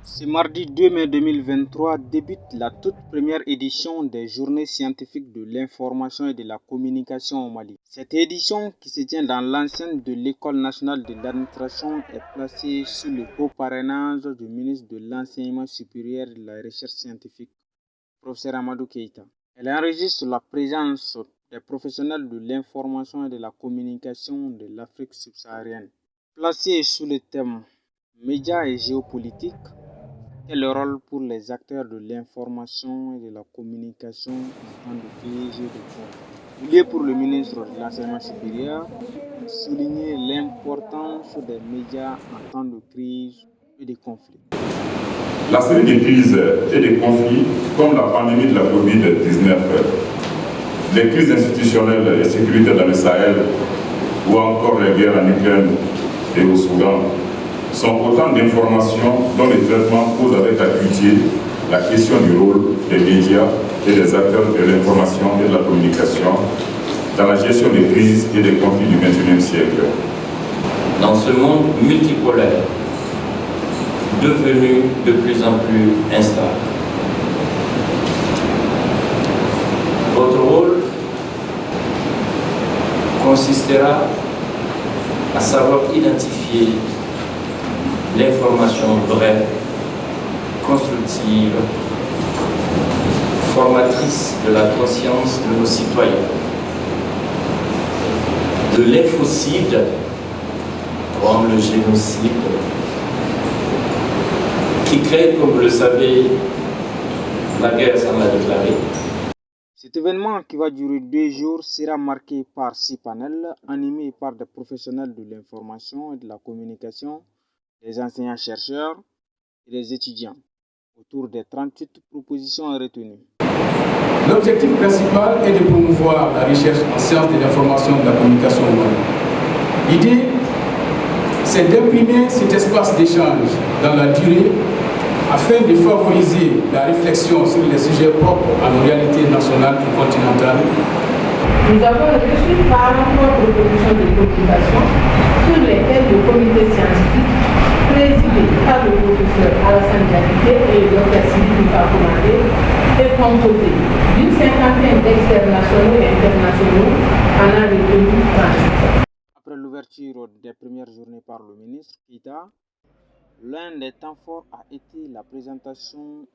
Ce mardi 2 mai 2023 débute la toute première édition des Journées scientifiques de l'information et de la communication au Mali. Cette édition, qui se tient dans l'enceinte de l'École nationale de l'administration, est placée sous le haut parrainage du ministre de l'Enseignement supérieur et de la Recherche scientifique, professeur Amadou Keïta. Elle enregistre la présence des professionnels de l'information et de la communication de l'Afrique subsaharienne. Placée sous le thème Médias et géopolitique, quel rôle pour les acteurs de l'information et de la communication en temps de crise et de conflit? Il est pour le ministre de l'Enseignement supérieur de souligner l'importance des médias en temps de crise et de conflit. La série de crises et de conflits, comme la pandémie de la Covid-19, les crises institutionnelles et sécuritaires dans le Sahel, ou encore les guerres en Ukraine et au Soudan, sont autant d'informations dont le traitement pose avec acuité la question du rôle des médias et des acteurs de l'information et de la communication dans la gestion des crises et des conflits du XXIe siècle. Dans ce monde multipolaire, devenu de plus en plus instable, votre rôle consistera à savoir identifier l'information vraie, constructive, formatrice de la conscience de nos citoyens, de l'infocide, comme le génocide, qui crée, comme vous le savez, la guerre sans la déclarer. Cet événement, qui va durer 2 jours, sera marqué par 6 panels animés par des professionnels de l'information et de la communication, des enseignants-chercheurs et des étudiants, autour des 38 propositions retenues. L'objectif principal est de promouvoir la recherche en sciences de l'information et de la communication au Mali. L'idée, c'est d'imprimer cet espace d'échange dans la durée afin de favoriser la réflexion sur les sujets propres à nos réalités nationales et continentales. Nous avons reçu 43 propositions de communication sur lesquelles le comité scientifique, présidé par le professeur Alassane Diakité et le Dr Sidi Kifa Konaté, est composé d'une cinquantaine d'experts nationaux et internationaux en a retenu 38. Après l'ouverture des premières journées par le ministre Keïta, l'un des temps forts a été la présentation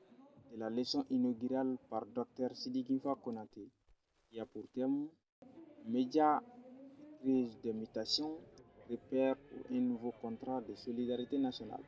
de la leçon inaugurale par Dr Sidi Kifa Konaté, qui a pour thème Médias, crise de mutation, repères pour un nouveau contrat de solidarité nationale.